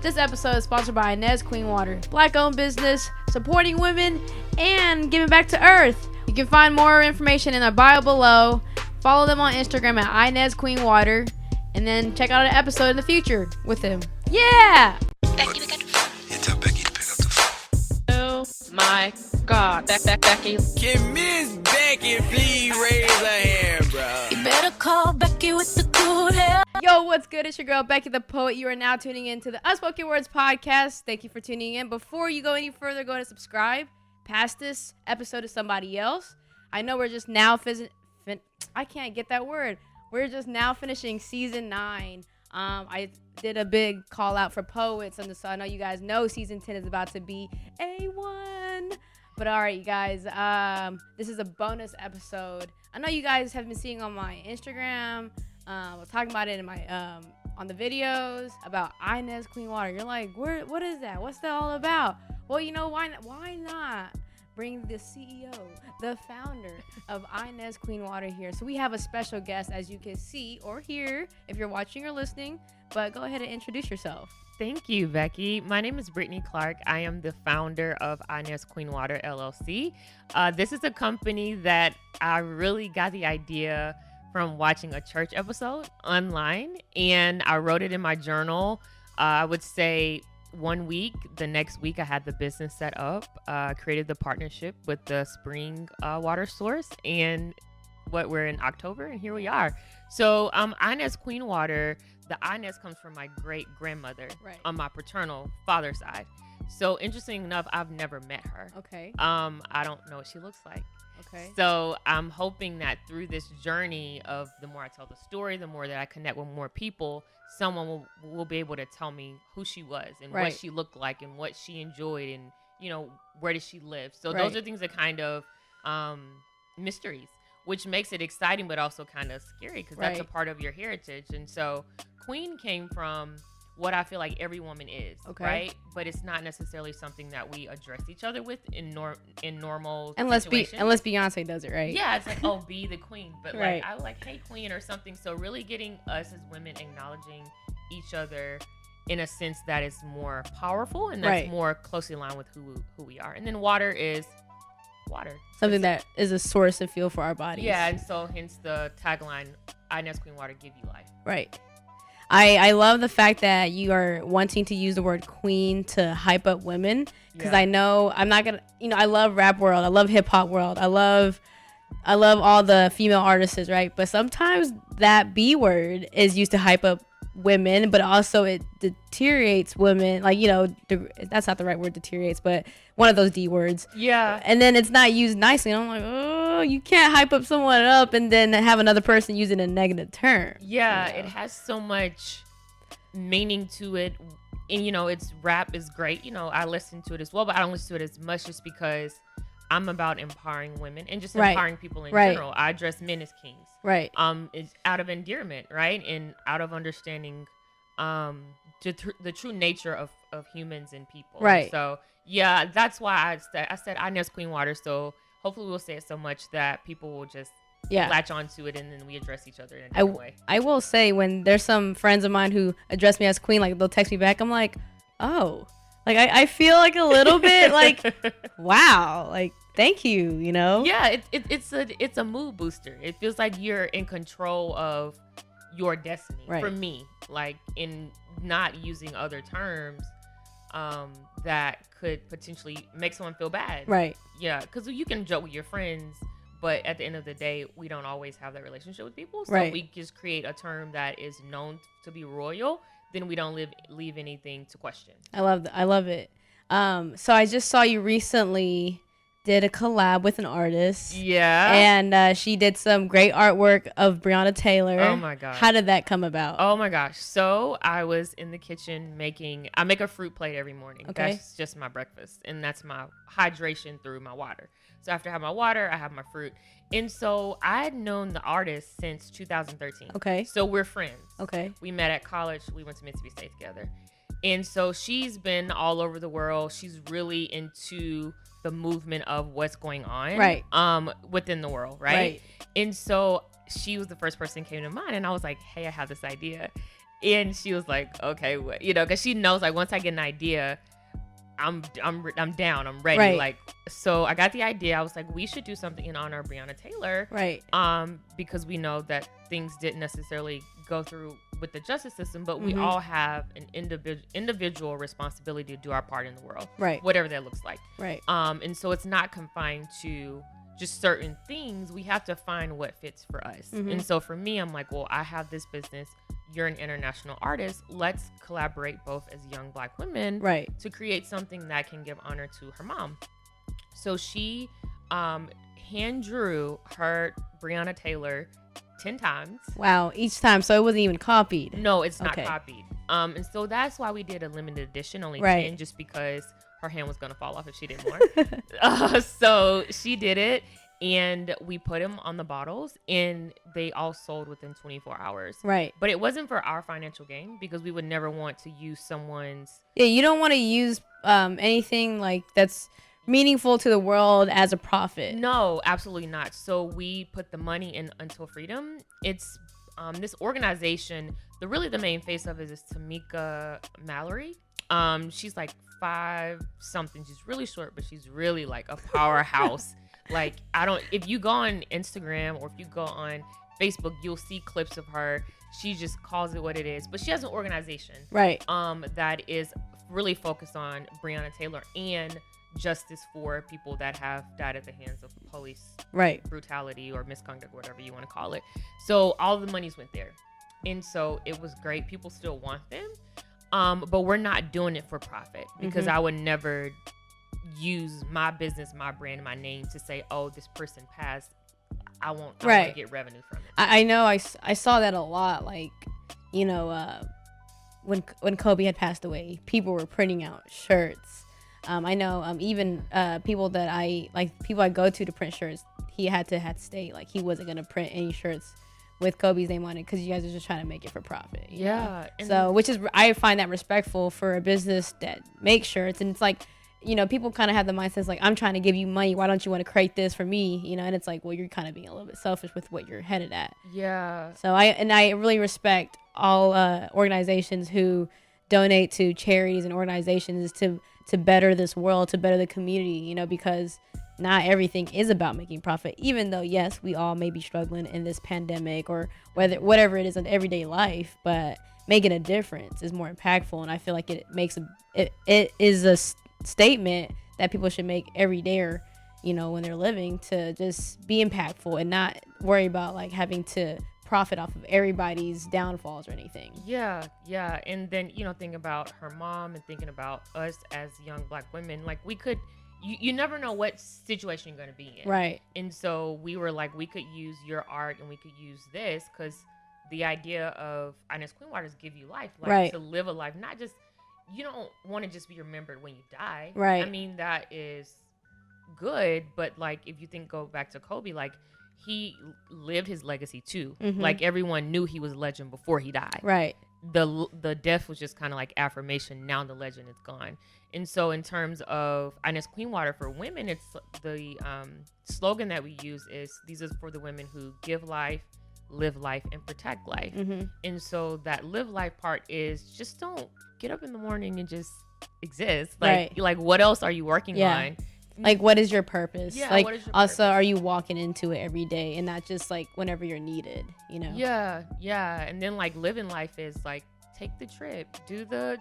This episode is sponsored by Inez Queen Water, Black-owned business, supporting women, and giving back to Earth. You can find more information in our bio below. Follow them on Instagram at Inez Queen Water, and then check out an episode in the future with them. Yeah! Becky, we got the phone. Yeah, tell Becky to pick up the phone. Oh my God, Becky. Can Miss Becky please raise her hand, bro? You better call Becky with the good hair. Yo, what's good? It's your girl, Becky the Poet. You are now tuning in to the Unspoken Words podcast. Thank you for tuning in. Before you go any further, go ahead and subscribe. Pass this episode to somebody else. I know we're just now I can't get that word. We're just now finishing season 9. I did a big call out for poets, and so I know you guys know season 10 is about to be A1. But all right, you guys, this is a bonus episode. I know you guys have been seeing on my Instagram. I was talking about it in my on the videos about Inez Queen Water. You're like, what is that? What's that all about? Well, you know, why not bring the CEO, the founder of Inez Queen Water here? So we have a special guest, as you can see or hear if you're watching or listening. But go ahead and introduce yourself. Thank you, Becky. My name is Britney Clark. I am the founder of Inez Queen Water, LLC. This is a company that I really got the idea from watching a church episode online, and I wrote it in my journal. I would say 1 week. The next week, I had the business set up, created the partnership with the spring water source, and we're in October, and here we are. So Inez Queen Water, the Inez comes from my great grandmother on my paternal father's side. So interesting enough, I've never met her. Okay. I don't know what she looks like. Okay. So I'm hoping that through this journey of the more I tell the story, the more that I connect with more people, someone will be able to tell me who she was and what she looked like and what she enjoyed and, you know, where did she live. So those are things that kind of mysteries, which makes it exciting but also kind of scary because that's a part of your heritage. And so Queen came from what I feel like every woman is, right? But it's not necessarily something that we address each other with in normal situations. Unless Beyonce does it, right? Yeah, it's like, oh, be the queen. But like, I would like, hey, queen or something. So really getting us as women acknowledging each other in a sense that is more powerful and that's more closely aligned with who we are. And then water is water. Something that is a source of fuel for our bodies. Yeah, and so hence the tagline, Inez Queen Water, give you life. Right. I love the fact that you are wanting to use the word queen to hype up women because I know I'm not gonna, I love rap world, I love hip hop world, I love all the female artists, right? But sometimes that B word is used to hype up women, but also it deteriorates women. Like, that's not the right word, deteriorates, but one of those D words. Yeah. And then it's not used nicely. And I'm like, oh, you can't hype up someone up and then have another person use it in a negative term. Yeah, it has so much meaning to it. And, it's rap is great. I listen to it as well, but I don't listen to it as much just because I'm about empowering women and just empowering people in general. I address men as kings. Right. It's out of endearment, right? And out of understanding the true nature of humans and people. Right. So, yeah, that's why I said Inez Queen Water. So hopefully we'll say it so much that people will just latch onto it and then we address each other in a different way. I will say when there's some friends of mine who address me as queen, like they'll text me back. I'm like, oh, like I feel like a little bit like, wow, like thank you, Yeah, it's a mood booster. It feels like you're in control of your destiny. For me, like in not using other terms that could potentially make someone feel bad. Right. Yeah, because you can joke with your friends, but at the end of the day, we don't always have that relationship with people. So we just create a term that is known to be royal, then we don't leave anything to question. I love it. So I just saw you recently did a collab with an artist. Yeah. And she did some great artwork of Breonna Taylor. Oh my gosh. How did that come about? Oh my gosh. So I was in the kitchen I make a fruit plate every morning. Okay. That's just my breakfast. And that's my hydration through my water. So after I have my water, I have my fruit. And so I had known the artist since 2013. Okay. So we're friends. Okay. We met at college. We went to Mississippi State together. And so she's been all over the world. She's really into the movement of what's going on within the world, right? And so she was the first person that came to mind, and I was like, hey, I have this idea. And she was like, okay, because she knows, like, once I get an idea, I'm down, I'm ready. Right. Like, so I got the idea. I was like, we should do something in honor of Breonna Taylor. Right. Because we know that things didn't necessarily go through with the justice system, but we all have an individual responsibility to do our part in the world. Right. Whatever that looks like. Right. And so it's not confined to just certain things. We have to find what fits for us. And so for me, I'm like, well, I have this business. You're an international artist. Let's collaborate both as young Black women, right, to create something that can give honor to her mom. So she hand drew her Breonna Taylor 10 times. Wow, each time. So it wasn't even copied. No, it's not copied. And so that's why we did a limited edition, only 10, just because her hand was gonna fall off if she did more. So she did it. And we put them on the bottles, and they all sold within 24 hours. Right. But it wasn't for our financial gain, because we would never want to use someone's. Yeah, you don't want to use anything like that's meaningful to the world as a profit. No, absolutely not. So we put the money in Until Freedom. It's this organization. The main face of it is Tamika Mallory. She's like 5 something. She's really short, but she's really like a powerhouse. Like, if you go on Instagram or if you go on Facebook, you'll see clips of her. She just calls it what it is. But she has an organization. Right. That is really focused on Breonna Taylor and justice for people that have died at the hands of police brutality or misconduct, whatever you want to call it. So all the monies went there. And so it was great. People still want them. But we're not doing it for profit, because I would never use my business, my brand, my name to say, oh, this person passed. I want to get revenue from it. I know. I saw that a lot. Like, when Kobe had passed away, people were printing out shirts. I know even people I go to print shirts, he had to state like he wasn't going to print any shirts with Kobe's name on it, because you guys are just trying to make it for profit. Yeah. So which is, I find that respectful for a business that makes shirts. And it's like, people kind of have the mindset like, I'm trying to give you money. Why don't you want to create this for me? And it's like, well, you're kind of being a little bit selfish with what you're headed at. Yeah. So I really respect all organizations who donate to charities and organizations to better this world, to better the community, because not everything is about making profit, even though, yes, we all may be struggling in this pandemic or whatever it is in everyday life, but making a difference is more impactful. And I feel like it is a statement that people should make every day, or when they're living, to just be impactful and not worry about like having to profit off of everybody's downfalls or anything. Yeah And then think about her mom and thinking about us as young Black women. Like, we could, you never know what situation you're going to be in, right? And so we were like, we could use your art and we could use this, because the idea of Inez Queen Water is give you life, like to live a life, not just, you don't want to just be remembered when you die. Right. I mean, that is good, but like, if you go back to Kobe, like, he lived his legacy too. Like, everyone knew he was a legend before he died. Right. The death was just kind of like affirmation. Now the legend is gone. And so in terms of Inez Queen Water for women, it's the slogan that we use is, these are for the women who give life, live life, and protect life. And so that live life part is just don't get up in the morning and just exist. Like what else are you working on? Like, what is your purpose? Yeah, like, what is your also, purpose? are you walking into it every day and not just like whenever you're needed, Yeah. And then like living life is like, take the trip, do the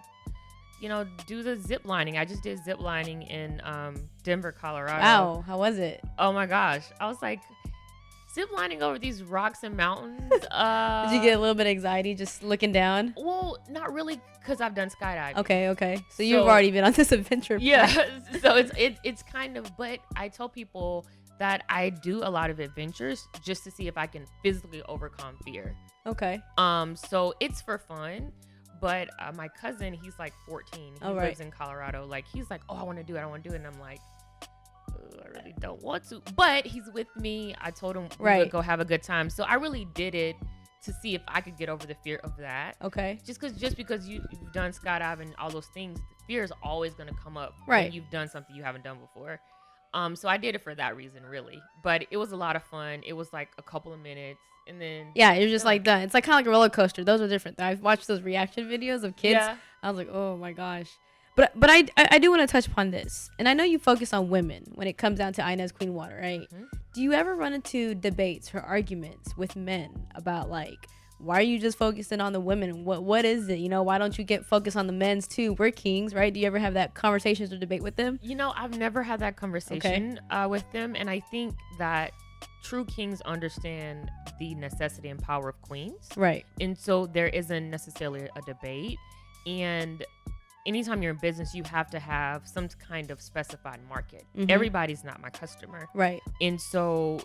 zip lining. I just did zip lining in Denver, Colorado. Wow, how was it? Oh my gosh. I was like, zip lining over these rocks and mountains. Did you get a little bit of anxiety just looking down? Well, not really, because I've done skydiving. Okay. So you've already been on this adventure. Yeah. So it's kind of, but I tell people that I do a lot of adventures just to see if I can physically overcome fear. Okay. So it's for fun. But my cousin, he's like 14. He lives in Colorado. Like, he's like, oh, I want to do it. And I'm like, I really don't want to, but he's with me. I told him we would go have a good time. So I really did it to see if I could get over the fear of that. Okay. Just because you've done skydiving, all those things, fear is always going to come up when you've done something you haven't done before. So I did it for that reason, really. But it was a lot of fun. It was like a couple of minutes, and then you're just like done. It's like kind of like a roller coaster. Those are different. I've watched those reaction videos of kids. Yeah. I was like, oh my gosh. But I do want to touch upon this, and I know you focus on women when it comes down to Inez Queen Water, right? Mm-hmm. Do you ever run into debates or arguments with men about like, why are you just focusing on the women? What is it? Why don't you get focused on the men's too? We're kings, right? Do you ever have that conversations or debate with them? I've never had that conversation with them, and I think that true kings understand the necessity and power of queens, right? And so there isn't necessarily a debate, and anytime you're in business, you have to have some kind of specified market. Mm-hmm. Everybody's not my customer. Right. And so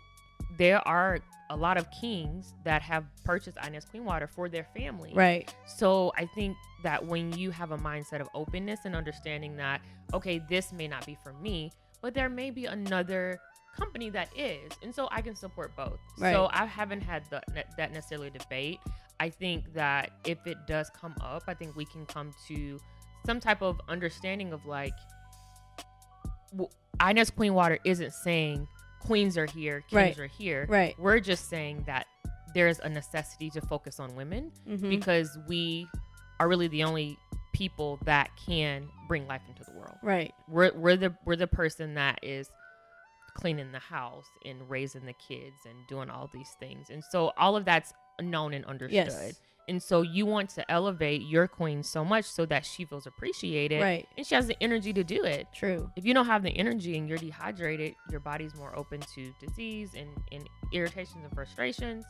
there are a lot of kings that have purchased Inez Queen Water for their family. Right. So I think that when you have a mindset of openness and understanding that, okay, this may not be for me, but there may be another company that is. And so I can support both. Right. So I haven't had that necessarily debate. I think that if it does come up, I think we can come to some type of understanding of like, Inez Queen Water isn't saying queens are here, kings are here. Right. We're just saying that there's a necessity to focus on women because we are really the only people that can bring life into the world. Right. We're the person that is cleaning the house and raising the kids and doing all these things. And so all of that's known and understood. Yes. And so you want to elevate your queen so much so that she feels appreciated. Right. And she has the energy to do it. True. If you don't have the energy and you're dehydrated, your body's more open to disease and irritations and frustrations.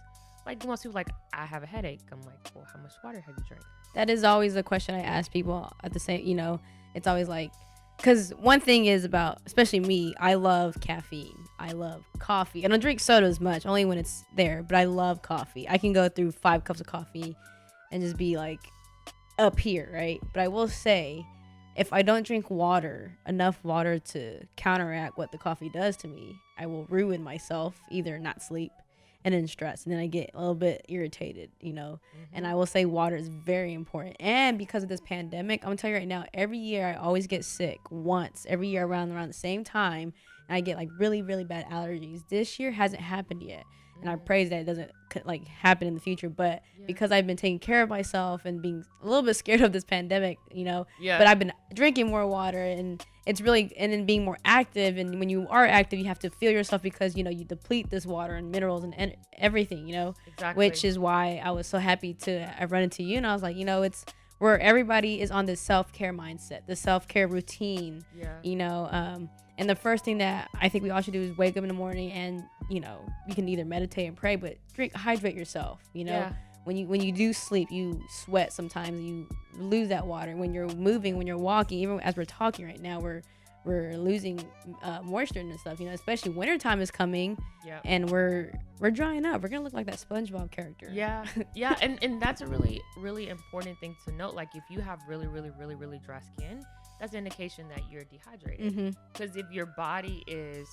Like most people like, I have a headache. I'm like, well, how much water have you drank? That is always a question I ask people at the same, it's always like, because one thing is about, especially me, I love caffeine. I love coffee. I don't drink soda as much, only when it's there, but I love coffee. I can go through 5 cups of coffee and just be like up here, right? But I will say, if I don't drink enough water to counteract what the coffee does to me, I will ruin myself, either not sleep and then stress. And then I get a little bit irritated, And I will say water is very important. And because of this pandemic, I'm going to tell you right now, every year I always get sick once, every year around the same time. And I get like really, really bad allergies. This year hasn't happened yet. And I pray that it doesn't happen in the future. But because I've been taking care of myself and being a little bit scared of this pandemic, but I've been drinking more water and it's really, and then being more active. And when you are active, you have to feel yourself because, you deplete this water and minerals and everything, Exactly. Which is why I was so happy I run into you. And I was like, it's where everybody is on this self-care mindset, the self-care routine, and the first thing that I think we all should do is wake up in the morning and, you can either meditate and pray, but hydrate yourself, When you do sleep, you sweat sometimes, you lose that water. When you're moving, when you're walking, even as we're talking right now, we're losing moisture and stuff, especially wintertime is coming and we're drying up. We're going to look like that SpongeBob character. Yeah. Yeah. And that's a really, really important thing to note. Like if you have really, really, really, really dry skin, that's an indication that you're dehydrated. Because if your body is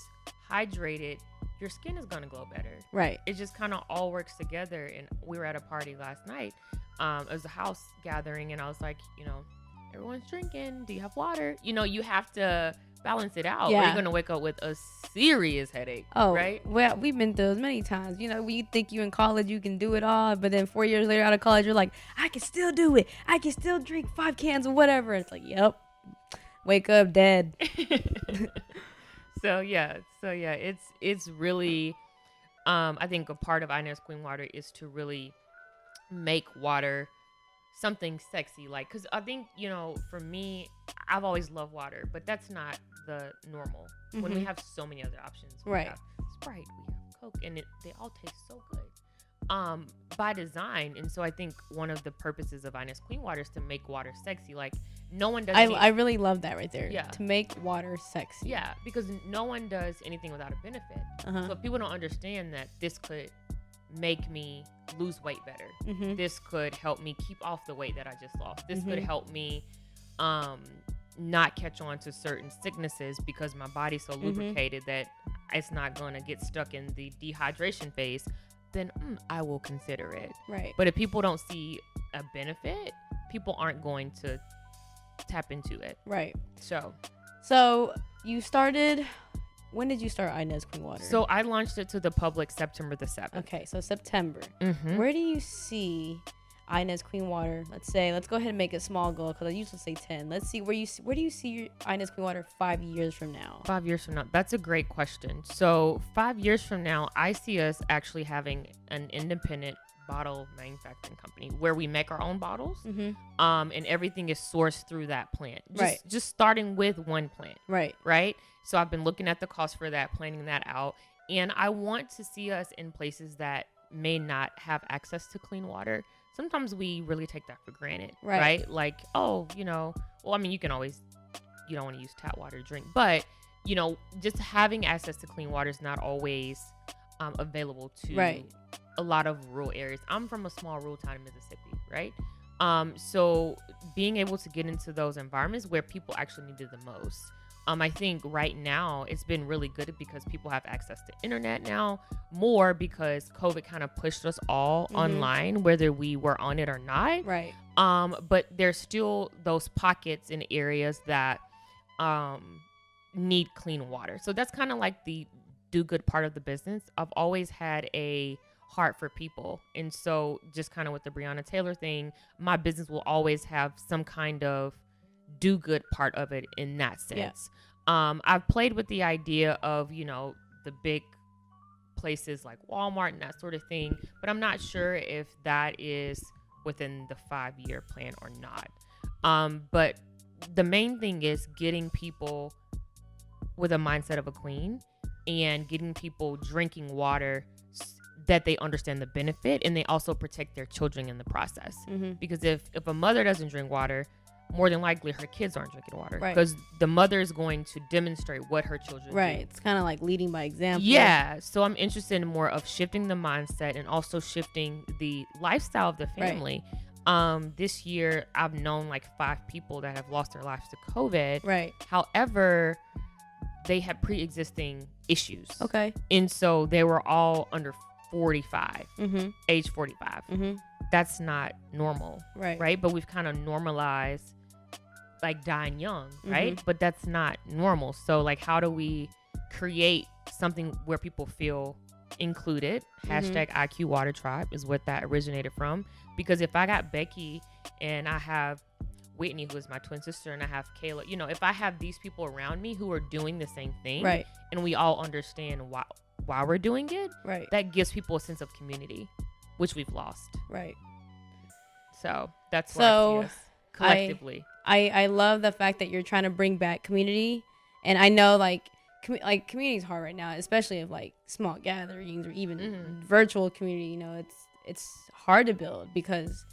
hydrated, your skin is going to glow better. Right. It just kind of all works together. And we were at a party last night. It was a house gathering. And I was like, everyone's drinking. Do you have water? You have to balance it out. Yeah. Or you're going to wake up with a serious headache. Oh, right? Well, we've been through those many times. When you think you in college, you can do it all. But then 4 years later out of college, you're like, I can still do it. I can still drink 5 cans or whatever. It's like, yep. Wake up dead. So it's really I think a part of Inez Queen Water is to really make water something sexy, like, because I think for me, I've always loved water, but that's not the normal when we have so many other options. We have Sprite, we have Coke, and they all taste so good by design. And so I think one of the purposes of Inez Queen Water is to make water sexy. Like no one does I really love that right there. Yeah, to make water sexy. Yeah, because no one does anything without a benefit. So if people don't understand that this could make me lose weight better, this could help me keep off the weight that I just lost, this could help me not catch on to certain sicknesses because my body's so lubricated that it's not going to get stuck in the dehydration phase, then I will consider it. Right. But if people don't see a benefit, people aren't going to tap into it. Right. So you started when did you start Inez Queen Water? So I launched it to the public September the 7th. Okay, so September. Mm-hmm. Where do you see Inez Queen Water? Let's go ahead and make a small goal because I usually say 10. Let's see where do you see your Inez Queen Water 5 years from now? 5 years from now. That's a great question. So 5 years from now, I see us actually having an independent bottle manufacturing company where we make our own bottles, and everything is sourced through that plant. Just starting with one plant. Right. So I've been looking at the cost for that, planning that out, and I want to see us in places that may not have access to clean water. Sometimes we really take that for granted, right? Like, oh, you know, well, I mean, you don't want to use tap water to drink, but you know, just having access to clean water is not always available to a lot of rural areas. I'm from a small rural town in Mississippi, right? So being able to get into those environments where people actually need it the most. I think right now it's been really good because people have access to internet now more because COVID kind of pushed us all online, whether we were on it or not. Right. But there's still those pockets in areas that need clean water. So that's kind of like the do good part of the business. I've always had a heart for people. And so just kind of with the Breonna Taylor thing, my business will always have some kind of do good part of it in that sense. I've played with the idea of, you know, the big places like Walmart and that sort of thing, but I'm not sure if that is within the 5-year plan or not. But the main thing is getting people with a mindset of a queen and getting people drinking water that they understand the benefit, and they also protect their children in the process. Because if a mother doesn't drink water, more than likely her kids aren't drinking water, because the mother is going to demonstrate what her children do. It's kind of like leading by example. So I'm interested in more of shifting the mindset and also shifting the lifestyle of the family. This year I've known like 5 people that have lost their lives to COVID. However, they had pre-existing issues. And so they were all under 45, age 45. That's not normal, right? But we've kind of normalized like dying young, right? But that's not normal. So like, how do we create something where people feel included? Hashtag IQ Water Tribe is what that originated from. Because if I got Becky and I have Whitney, who is my twin sister, and I have Kayla, you know, if I have these people around me who are doing the same thing, and we all understand why we're doing it, that gives people a sense of community, which we've lost. So that's why I see us collectively. I love the fact that you're trying to bring back community, and I know like community is hard right now, especially of like small gatherings or even virtual community. You know, it's hard to build because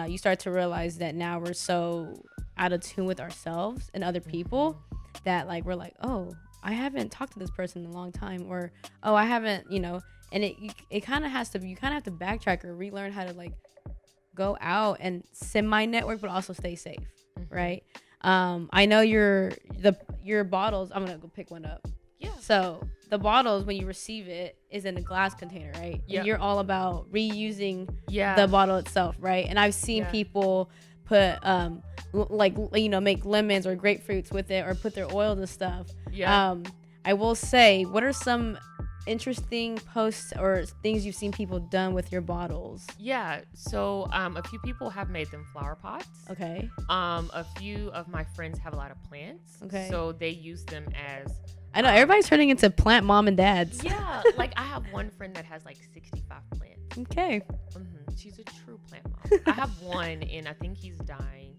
you start to realize that now we're so out of tune with ourselves and other people that like we're like, oh, I haven't talked to this person in a long time, or oh, I haven't, you know. And it kind of has to, you kind of have to backtrack or relearn how to like go out and semi-network, but also stay safe, right? I know your bottles, I'm gonna go pick one up. So the bottles, when you receive it, is in a glass container, right? And you're all about reusing the bottle itself, right? And I've seen people put like, you know, make lemons or grapefruits with it, or put their oils and stuff. I will say, what are some interesting posts or things you've seen people done with your bottles? So a few people have made them flower pots. A few of my friends have a lot of plants. So they use them as, I know everybody's turning into plant mom and dads. Like I have one friend that has like 65 plants. She's a true plant mom. I have one, and I think he's dying.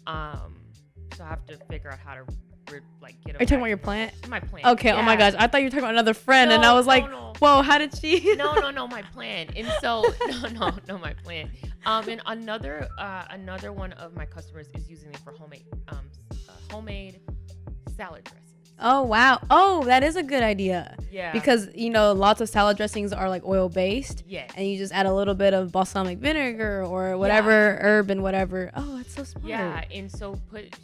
So I have to figure out how to like get him. Are you talking about your plant? My plant. Okay. Oh my gosh, I thought you were talking about another friend, and I was like, whoa, how did she? No, my plant. And so no, my plant. And another one of my customers is using it for homemade salad dressing. Oh wow. Oh, that is a good idea. Because you know, lots of salad dressings are like oil based. And you just add a little bit of balsamic vinegar or whatever herb and whatever. Oh, that's so smart. And so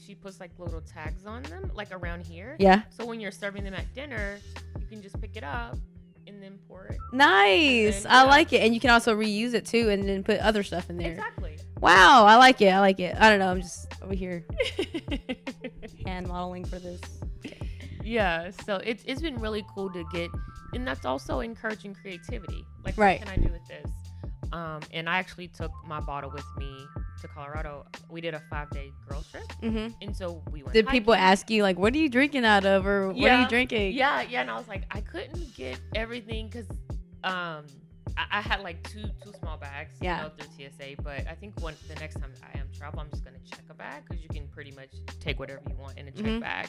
she puts like little tags on them, like around here. So when you're serving them at dinner, you can just pick it up and then pour it. Nice. I like it. And you can also reuse it too, and then put other stuff in there. Exactly. Wow, I like it. I don't know. I'm just over here hand modeling for this. Yeah, so it's been really cool to get, and that's also encouraging creativity. Like, Right. what can I do with this? And I actually took my bottle with me to Colorado. We did a 5-day girls trip, and so we went. Did people hiking. ask you like, what are you drinking out of, or what are you drinking? Yeah, and I was like, I couldn't get everything because I had like two small bags, through TSA. But I think the next time I am travel, I'm just gonna check a bag because you can pretty much take whatever you want in a check bag.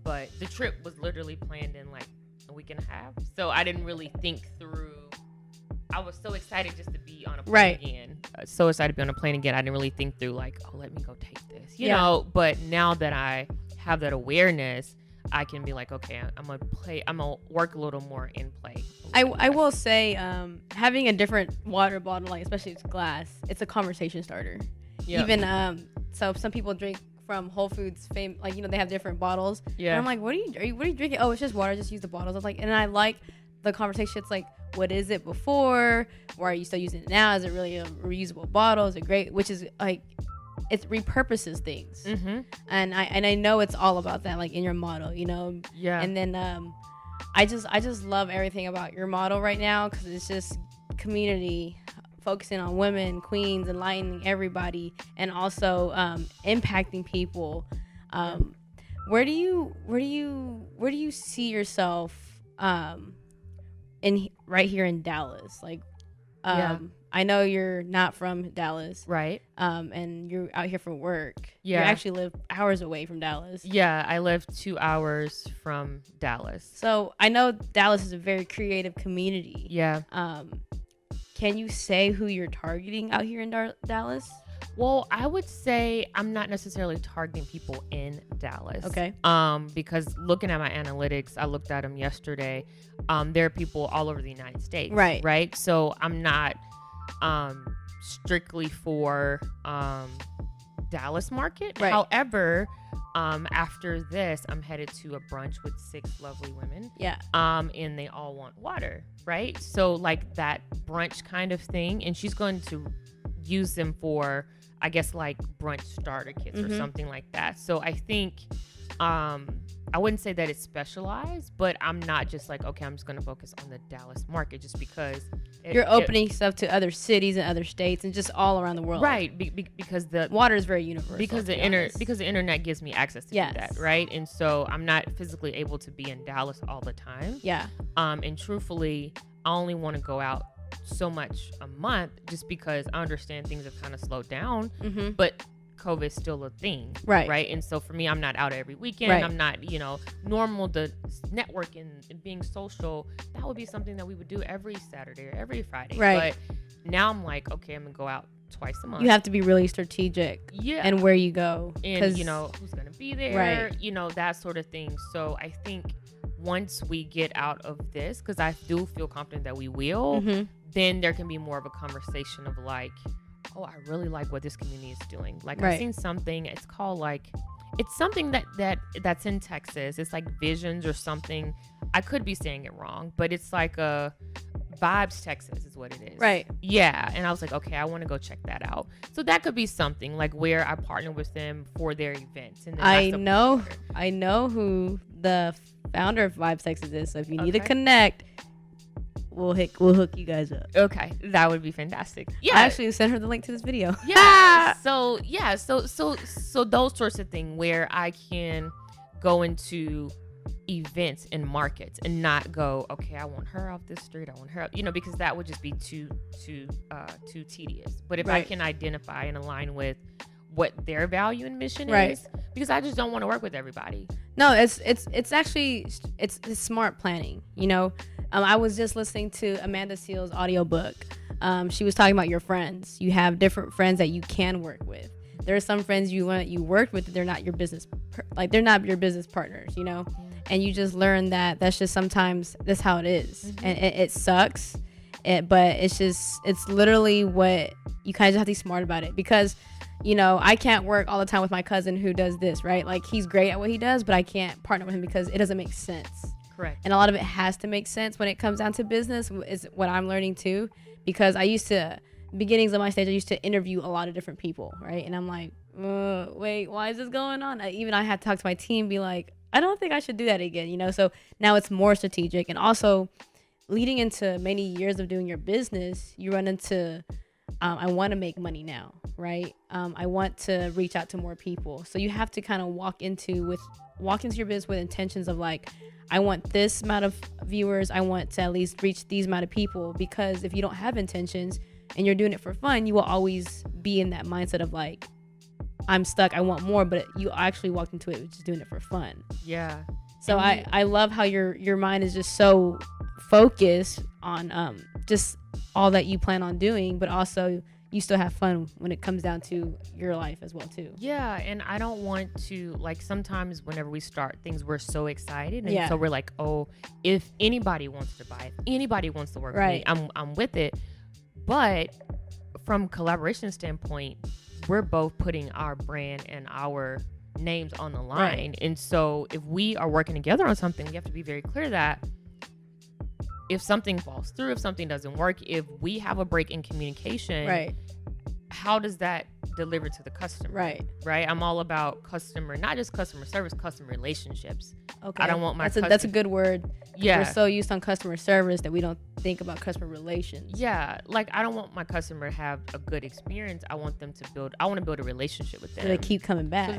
But the trip was literally planned in like a week and a half, so I didn't really think through. I was so excited just to be on a plane again. So excited to be on a plane again. I didn't really think through like, oh, let me go take this, you know. But now that I have that awareness, I can be like, okay, I'm gonna work a little more in play. I will say, having a different water bottle, like especially if it's glass, it's a conversation starter. Yep. Even so some people drink from Whole Foods, like they have different bottles. Yeah. And I'm like, what are you drinking? Oh, it's just water. Just use the bottles. I was like, and I like the conversation. It's like, what is it before? Why are you still using it now? Is it really a reusable bottle? Is it great? Which is like, it repurposes things. And I know it's all about that, like in your model, Yeah. And then I just love everything about your model right now because it's just community, focusing on women, queens, enlightening everybody, and also impacting people. Where do you see yourself right here in Dallas? Like, I know you're not from Dallas, right? And you're out here for work. Yeah, you actually live hours away from Dallas. Yeah, I live 2 hours from Dallas. So I know Dallas is a very creative community. Yeah. Can you say who you're targeting out here in Dallas? Well, I would say I'm not necessarily targeting people in Dallas. Okay. Because looking at my analytics, I looked at them yesterday. There are people all over the United States. Right. Right. So I'm not strictly for Dallas market. Right. However, after this, I'm headed to a brunch with 6 lovely women. Yeah. And they all want water. Right. So like that brunch kind of thing. And she's going to use them for, I guess, like brunch starter kits or something like that. So I think I wouldn't say that it's specialized, but I'm not just like, okay, I'm just going to focus on the Dallas market just because you're opening stuff to other cities and other states and just all around the world. Right. Because the water is very universal. Because the internet gives me access to do that. Right. And so I'm not physically able to be in Dallas all the time. Yeah. And truthfully, I only want to go out so much a month just because I understand things have kind of slowed down, but COVID is still a thing, right? And so for me, I'm not out every weekend. Right. I'm not, normal to networking and being social. That would be something that we would do every Saturday or every Friday. Right. But now I'm like, okay, I'm gonna go out twice a month. You have to be really strategic. Yeah. And where you go, and who's gonna be there, right? That sort of thing. So I think once we get out of this, because I do feel confident that we will, then there can be more of a conversation of like, oh, I really like what this community is doing. Like I've seen something, it's called like, it's something that's in Texas. It's like Visions or something. I could be saying it wrong, but it's like a Vibes Texas is what it is. Right. Yeah. And I was like, okay, I want to go check that out. So that could be something like where I partner with them for their events. And I know who the founder of Vibes Texas is. So if you need to connect, we'll hook you guys up. Okay, that would be fantastic. Yeah, I actually sent her the link to this video. Yeah. So those sorts of things where I can go into events and markets and not go, okay, I want her off this street, I want her, because that would just be too tedious. But if I can identify and align with what their value and mission is, because I just don't want to work with everybody. No, it's actually smart planning. I was just listening to Amanda Seal's audiobook. She was talking about your friends. You have different friends that you can work with. There are some friends you worked with, they're not your business, they're not your business partners, and you just learn that that's just sometimes that's how it is, and it sucks, but it's literally what you kind of just have to be smart about it, because I can't work all the time with my cousin who does this, right? Like he's great at what he does, but I can't partner with him because it doesn't make sense. Correct. And a lot of it has to make sense when it comes down to business, is what I'm learning too, because I used to, beginnings of my stage, I used to interview a lot of different people, right? And I'm like, wait, why is this going on? I had to talk to my team, be like, I don't think I should do that again, you know? So now it's more strategic. And also leading into many years of doing your business, you run into, I want to make money now, right? I want to reach out to more people. So you have to kind of walk into your business with intentions of like, I want this amount of viewers. I want to at least reach these amount of people, because if you don't have intentions and you're doing it for fun, you will always be in that mindset of like, I'm stuck, I want more, but you actually walked into it just doing it for fun. Yeah. So I love how your mind is just so focused on just all that you plan on doing, but also you still have fun when it comes down to your life as well too. Yeah, and I don't want to, like, sometimes whenever we start things, we're so excited, and so we're like, oh, if anybody wants to buy it, anybody wants to work with me, I'm with it. But from collaboration standpoint, we're both putting our brand and our names on the line. And so if we are working together on something, we have to be very clear that if something falls through, if something doesn't work, if we have a break in communication, how does that deliver to the customer? Right. I'm all about customer, not just customer service, customer relationships. Okay. I don't want my that's a good word. Yeah. We're so used on customer service that we don't think about customer relations. Yeah. Like, I don't want my customer to have a good experience. I want to build a relationship with them. So they keep coming back.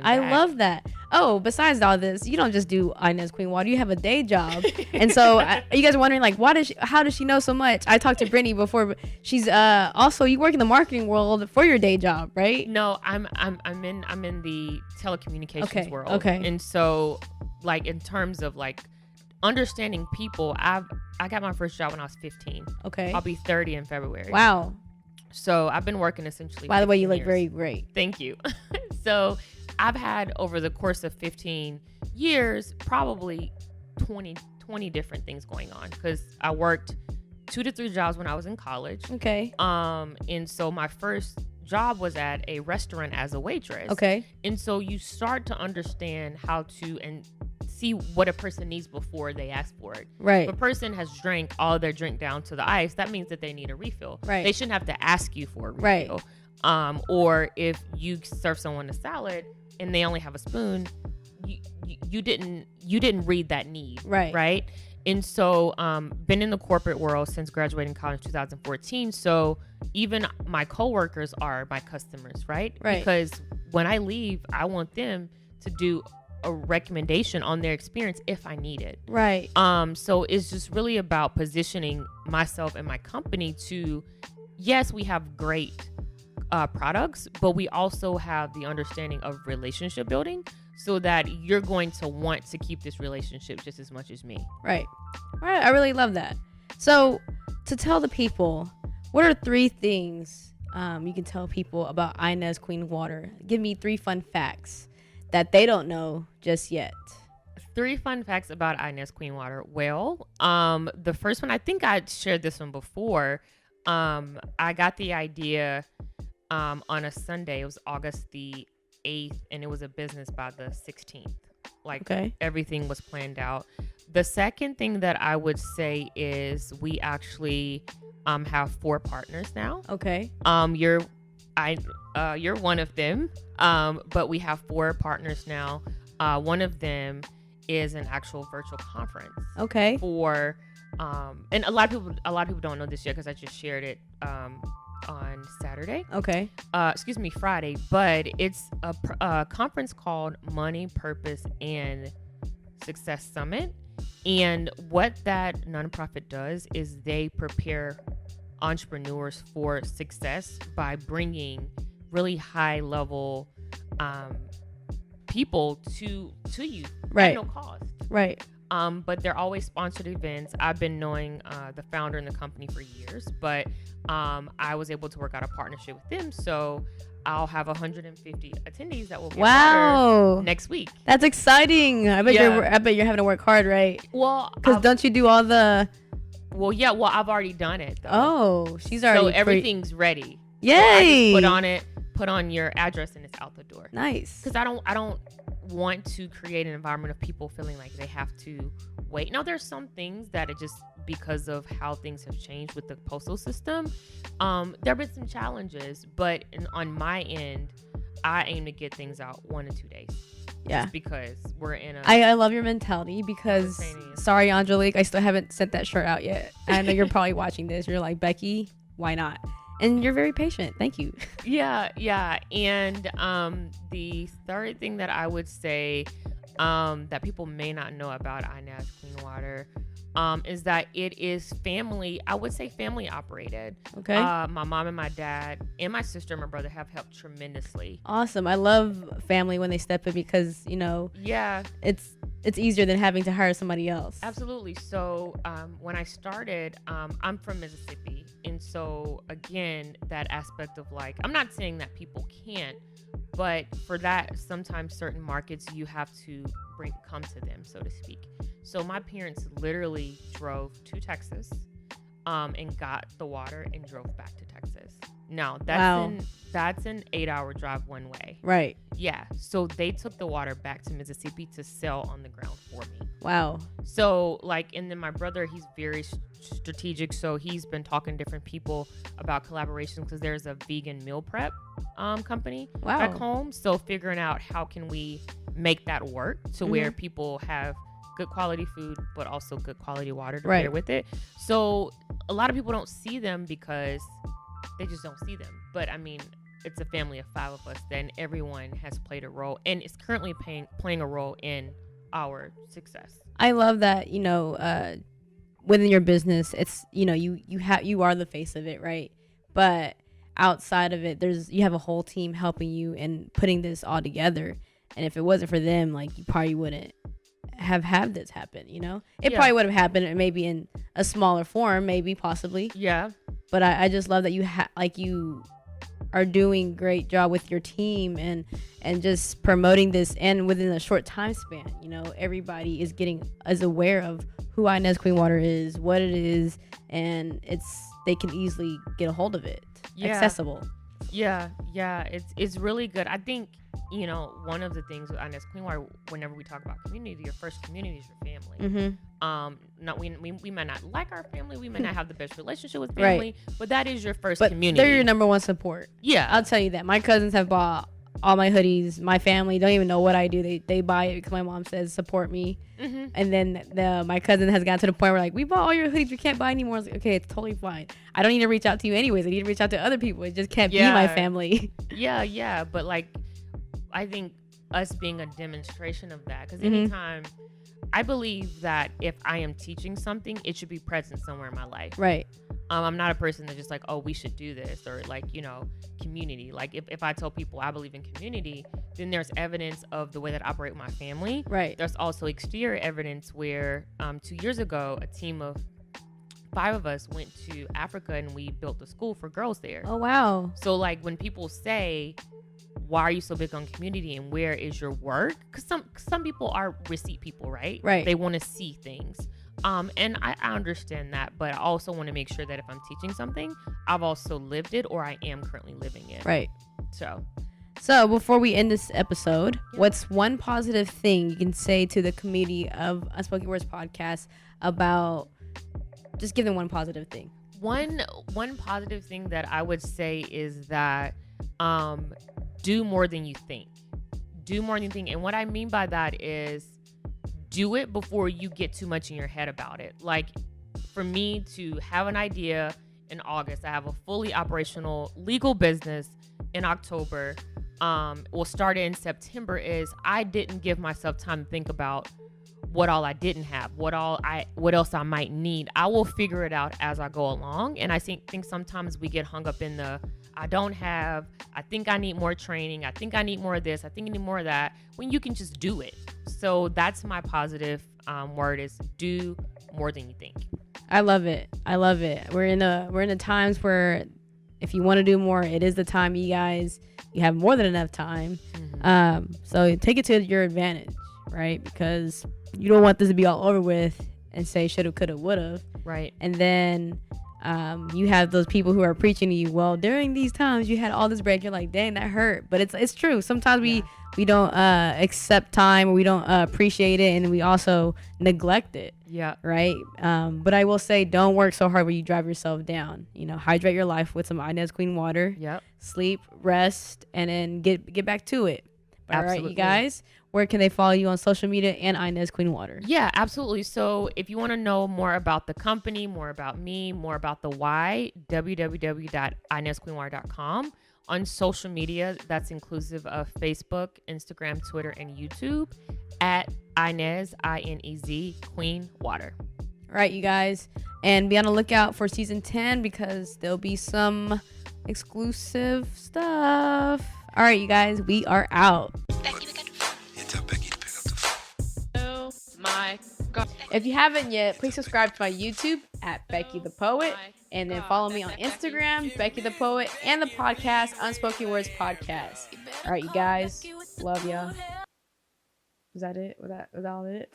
I love that. Oh, besides all this, you don't just do Inez Queen Water. You have a day job. And so you guys are wondering, like, how does she know so much? I talked to Britney before, but she's also, you work in the marketing world for your day job, right? No, I'm in the telecommunications world. Okay. And so, like, in terms of like understanding people, I got my first job when I was 15. Okay. I'll be 30 in February. Wow. So I've been working essentially. By the way, you look years. very great. Thank you. So I've had, over the course of 15 years, probably 20 different things going on, because I worked 2 to 3 jobs when I was in college. Okay. And so my first job was at a restaurant as a waitress. Okay. And so you start to understand how to and see what a person needs before they ask for it. Right. If a person has drank all of their drink down to the ice, that means that they need a refill. Right. They shouldn't have to ask you for a refill. Right. Or if you serve someone a salad and they only have a spoon, you didn't read that need. Right. Right. And so, been in the corporate world since graduating college in 2014. So even my coworkers are my customers, right? Right. Because when I leave, I want them to do a recommendation on their experience if I need it. Right. So it's just really about positioning myself and my company to, yes, we have great products, but we also have the understanding of relationship building, so that you're going to want to keep this relationship just as much as me. Right. I really love that. So to tell the people, what are 3 things you can tell people about Inez Queen Water? Give me 3 fun facts that they don't know just yet. 3 fun facts about Inez Queen Water. Well, the first one, I think I shared this one before. I got the idea on a Sunday. It was August the 8th, and it was a business by the 16th. Like, everything was planned out. The second thing that I would say is we actually have 4 partners now. Okay. You're one of them. But we have 4 partners now. One of them is an actual virtual conference. Okay. For and a lot of people don't know this yet, because I just shared it on Saturday. Okay. Friday. But it's a conference called Money, Purpose, and Success Summit. And what that nonprofit does is they prepare entrepreneurs for success by bringing really high level people to you at no cost. Right. But they're always sponsored events. I've been knowing the founder in the company for years, but I was able to work out a partnership with them. So I'll have 150 attendees that will be next week. That's exciting. I bet you're having to work hard, right? Well, because don't you do all the? Well, yeah. Well, I've already done it, though. Oh, she's already. So everything's ready. Yay! So I just put on your address, and it's out the door. Nice. Because I don't want to create an environment of people feeling like they have to wait. Now, there's some things that are just because of how things have changed with the postal system. There have been some challenges, but on my end, I aim to get things out 1 to 2 days. Yeah. Just because we're in a... I love your mentality because, sorry, Angelique, I still haven't sent that shirt out yet. I know you're probably watching this. You're like, Becky, why not? And you're very patient. Thank you. Yeah. And the third thing that I would say that people may not know about Inez Queen Water is that it is family, I would say family operated. Okay. My mom and my dad and my sister and my brother have helped tremendously. Awesome. I love family when they step in because, Yeah. It's easier than having to hire somebody else. Absolutely. So when I started, I'm from Mississippi. And so, again, that aspect of like, I'm not saying that people can't, but for that, sometimes certain markets, you have to come to them, so to speak. So my parents literally drove to Texas and got the water and drove back to Texas. Now, that's an 8-hour drive one way. Right. Yeah. So they took the water back to Mississippi to sell on the ground for me. Wow. So and then my brother, he's very strategic. So he's been talking to different people about collaboration because there's a vegan meal prep company back home. So figuring out how can we make that work to where people have good quality food, but also good quality water to pair with it. So a lot of people don't see them because they just don't see them. But I mean, it's a family of 5 of us. Then everyone has played a role and is currently playing a role in our success. I love that, within your business, it's, you are the face of it, right? But outside of it, you have a whole team helping you and putting this all together. And if it wasn't for them, you probably wouldn't have had this happen, It probably would have happened maybe in a smaller form, maybe, possibly. Yeah. But I just love that you you are doing great job with your team and just promoting this, and within a short time span, everybody is aware of who Inez Queen Water is, what it is, and they can easily get a hold of it. Accessible. Yeah, it's really good. I think, one of the things with Inez Queen Water, whenever we talk about community, your first community is your family. We might not like our family, we might not have the best relationship with family, but that is your first community. They're your number one support. Yeah, I'll tell you that. My cousins have bought all my hoodies. My family don't even know what I do. They buy it because my mom says support me. And then my cousin has gotten to the point where we bought all your hoodies, we can't buy anymore. I was like, okay, it's totally fine. I don't need to reach out to you anyways. I need to reach out to other people. It just can't be my family. Yeah, but I think us being a demonstration of that, because anytime, I believe that if I am teaching something, it should be present somewhere in my life. Right. I'm not a person that's just we should do this, or community. If I tell people I believe in community, then there's evidence of the way that I operate with my family. Right. There's also exterior evidence where 2 years ago, a team of 5 of us went to Africa and we built a school for girls there. Oh, wow. So when people say, why are you so big on community and where is your work? Because some people are receipt people, right? Right. They want to see things. And I understand that, but I also want to make sure that if I'm teaching something, I've also lived it or I am currently living it. Right. So before we end this episode, what's one positive thing you can say to the community of Unspoken Words podcast about, just give them one positive thing. One positive thing that I would say is that do more than you think. Do more than you think. And what I mean by that is do it before you get too much in your head about it. For me to have an idea in August, I have a fully operational legal business in October. We'll start it in September. Is I didn't give myself time to think about what all I didn't have, what else I might need. I will figure it out as I go along. And I think sometimes we get hung up in I don't have, I think I need more training, I think I need more of this, I think I need more of that, when you can just do it. So that's my positive word, is do more than you think. I love it. We're in the times where if you want to do more, it is the time, you guys. You have more than enough time. So take it to your advantage, right? Because you don't want this to be all over with and say shoulda, coulda, woulda. Right. And then You have those people who are preaching to you, well, during these times you had all this break. You're like, dang, that hurt. But it's true. Sometimes we don't accept time, or we don't appreciate it, and we also neglect it. Yeah. Right. But I will say, don't work so hard where you drive yourself down. You know, hydrate your life with some Inez Queen Water. Yep. Sleep, rest, and then get back to it. All right, Absolutely. you guys. Where can they follow you on social media and Inez Queen Water? Yeah, absolutely. So if you want to know more about the company, more about me, more about the why, www.inezqueenwater.com. On social media, that's inclusive of Facebook, Instagram, Twitter, and YouTube at Inez, I-N-E-Z, Queen Water. All right, you guys. And be on the lookout for season 10 because there'll be some exclusive stuff. All right, you guys, we are out. Tell Becky to pick up the phone. Oh my God. If you haven't yet, please subscribe to my YouTube at Becky the Poet, and then follow me on Instagram, Becky the Poet, and the podcast, Unspoken Words Podcast. All right, you guys. Love ya. Was that it? Was that all it?